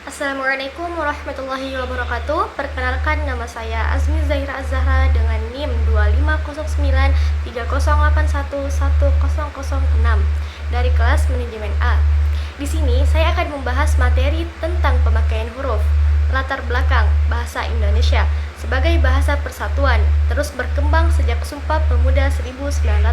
Assalamualaikum warahmatullahi wabarakatuh. Perkenalkan, nama saya Azmi Zahira Az-Zahra dengan NIM 250930811006 dari kelas Manajemen A. Di sini saya akan membahas materi tentang pemakaian huruf. Latar belakang bahasa Indonesia sebagai bahasa persatuan terus berkembang sejak Sumpah Pemuda 1928.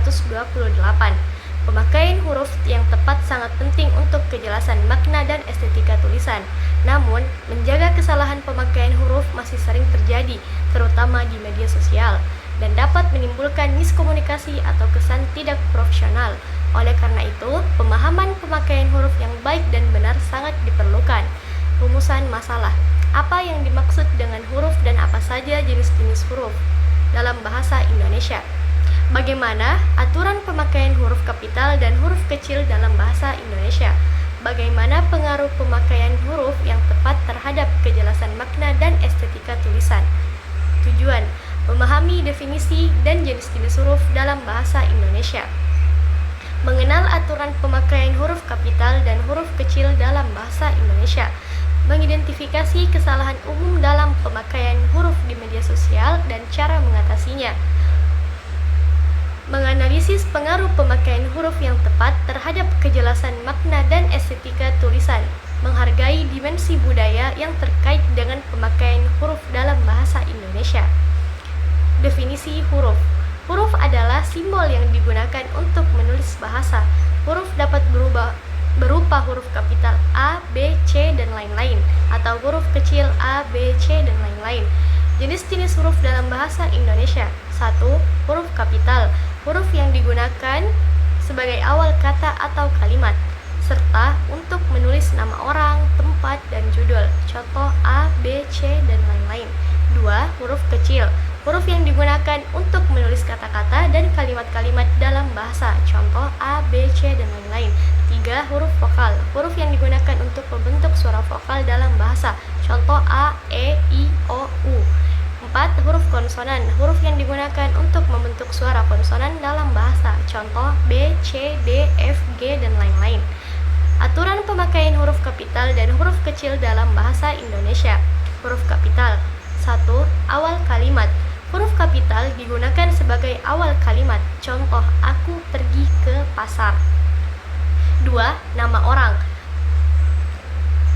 Pemakaian huruf yang tepat sangat penting untuk kejelasan makna dan estetika tulisan. Namun, menjaga kesalahan pemakaian huruf masih sering terjadi, terutama di media sosial, dan dapat menimbulkan miskomunikasi atau kesan tidak profesional. Oleh karena itu, pemahaman pemakaian huruf yang baik dan benar sangat diperlukan. Rumusan masalah. Apa yang dimaksud dengan huruf dan apa saja jenis-jenis huruf dalam bahasa Indonesia? Bagaimana aturan pemakaian huruf kapital dan huruf kecil dalam bahasa Indonesia? Bagaimana pengaruh pemakaian huruf yang tepat terhadap kejelasan makna dan estetika tulisan? Tujuan: memahami definisi dan jenis-jenis huruf dalam bahasa Indonesia. Mengenal aturan pemakaian huruf kapital dan huruf kecil dalam bahasa Indonesia. Mengidentifikasi kesalahan umum dalam pemakaian huruf di media sosial dan cara mengatasinya. Menganalisis pengaruh pemakaian huruf yang tepat terhadap kejelasan makna dan estetika tulisan. Menghargai dimensi budaya yang terkait dengan pemakaian huruf dalam bahasa Indonesia. Definisi huruf. Huruf adalah simbol yang digunakan untuk menulis bahasa. Huruf dapat berupa huruf kapital A, B, C, dan lain-lain, atau huruf kecil A, B, C, dan lain-lain. Jenis-jenis huruf dalam bahasa Indonesia. 1. Huruf kapital. Huruf yang digunakan sebagai awal kata atau kalimat, serta untuk menulis nama orang, tempat, dan judul. Contoh A, B, C, dan lain-lain. 2. Huruf kecil. Huruf yang digunakan untuk menulis kata-kata dan kalimat-kalimat dalam bahasa. Contoh A, B, C, dan lain-lain. 3. Huruf vokal. Huruf yang digunakan untuk membentuk suara vokal dalam bahasa. Contoh A, E, I, O, U. 4. Huruf konsonan. Huruf yang digunakan untuk membentuk suara konsonan dalam bahasa. Contoh B, C, D, F, G, dan lain-lain. Aturan pemakaian huruf kapital dan huruf kecil dalam bahasa Indonesia. Huruf kapital. 1. Awal kalimat. Huruf kapital digunakan sebagai awal kalimat. Contoh, aku pergi ke pasar. 2. Nama orang.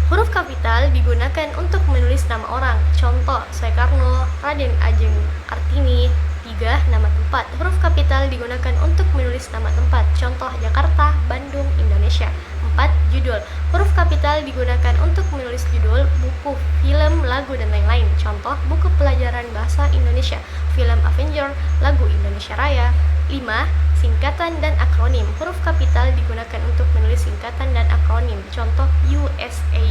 Huruf kapital digunakan untuk menulis nama orang. Contoh, Soekarno, Raden Ajeng Kartini. 3. Nama tempat. Huruf kapital digunakan untuk menulis nama tempat. Contoh, Jakarta, Bandung, Indonesia. 4. Judul. Huruf kapital digunakan untuk menulis judul buku, film, lagu, dan lain-lain. Contoh, buku pelajaran bahasa Indonesia, film Avenger, lagu Indonesia Raya. 5. Singkatan dan akronim. Huruf kapital digunakan untuk menulis singkatan dan akronim. Contoh USA.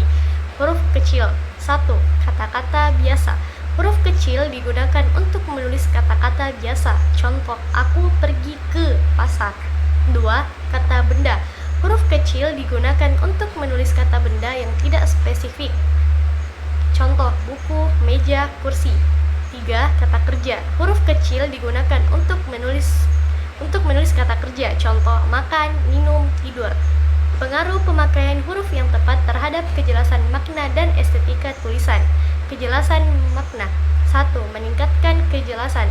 Huruf kecil. 1. Kata-kata biasa. Huruf kecil digunakan untuk menulis kata-kata biasa. Contoh, aku pergi ke pasar. 2. Kata benda. Huruf kecil digunakan untuk menulis kata benda yang tidak spesifik. Contoh, buku, meja, kursi. 3. Kata kerja. Huruf kecil digunakan untuk menulis kata kerja. Contoh, makan, minum, tidur. Pengaruh pemakaian huruf yang tepat terhadap kejelasan makna dan estetika tulisan. Kejelasan makna. 1. Meningkatkan kejelasan.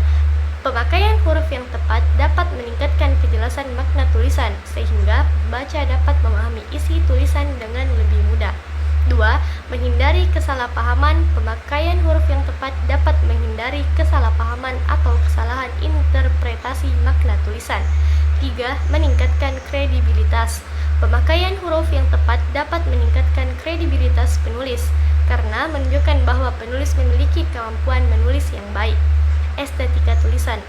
Pemakaian huruf yang tepat dapat meningkatkan kejelasan makna tulisan, sehingga pembaca dapat memahami isi tulisan dengan lebih mudah. 2. Menghindari kesalahpahaman. Pemakaian huruf yang tepat dapat menghindari kesalahpahaman atau kesalahan interpretasi makna tulisan. 3. Meningkatkan kredibilitas. Pemakaian huruf yang tepat dapat meningkatkan kredibilitas penulis, karena menunjukkan bahwa penulis memiliki kemampuan menulis yang baik. Estetika tulisan.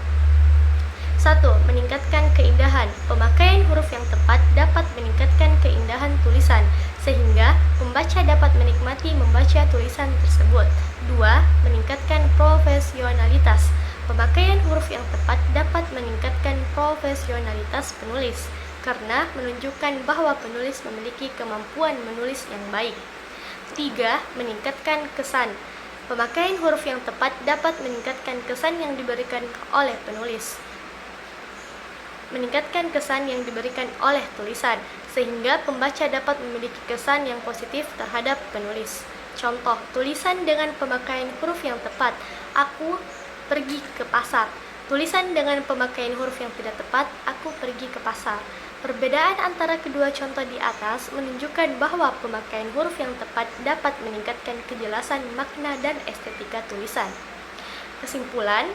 1. Meningkatkan keindahan. Pemakaian huruf yang tepat dapat meningkatkan keindahan tulisan, sehingga pembaca dapat menikmati membaca tulisan tersebut. 2. Meningkatkan profesionalitas. Pemakaian huruf yang tepat dapat meningkatkan profesionalitas penulis, karena menunjukkan bahwa penulis memiliki kemampuan menulis yang baik. 3. Meningkatkan kesan. Pemakaian huruf yang tepat dapat meningkatkan kesan yang diberikan oleh penulis. Meningkatkan kesan yang diberikan oleh tulisan, sehingga pembaca dapat memiliki kesan yang positif terhadap penulis. Contoh, tulisan dengan pemakaian huruf yang tepat. Aku pergi ke pasar. Tulisan dengan pemakaian huruf yang tidak tepat. Aku pergi ke pasar. Perbedaan antara kedua contoh di atas menunjukkan bahwa pemakaian huruf yang tepat dapat meningkatkan kejelasan makna dan estetika tulisan. Kesimpulan,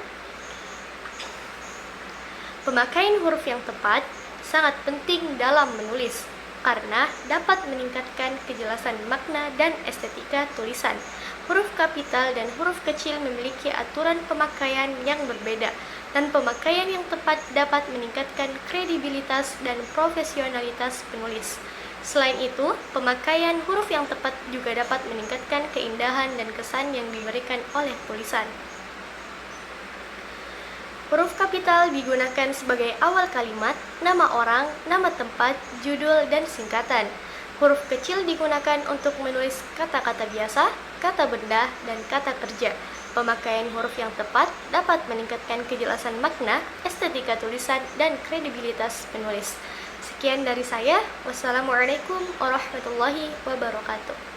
pemakaian huruf yang tepat sangat penting dalam menulis karena dapat meningkatkan kejelasan makna dan estetika tulisan. Huruf kapital dan huruf kecil memiliki aturan pemakaian yang berbeda, dan pemakaian yang tepat dapat meningkatkan kredibilitas dan profesionalitas penulis. Selain itu, pemakaian huruf yang tepat juga dapat meningkatkan keindahan dan kesan yang diberikan oleh tulisan. Huruf kapital digunakan sebagai awal kalimat, nama orang, nama tempat, judul, dan singkatan. Huruf kecil digunakan untuk menulis kata-kata biasa, kata benda, dan kata kerja. Pemakaian huruf yang tepat dapat meningkatkan kejelasan makna, estetika tulisan, dan kredibilitas penulis. Sekian dari saya. Wassalamualaikum warahmatullahi wabarakatuh.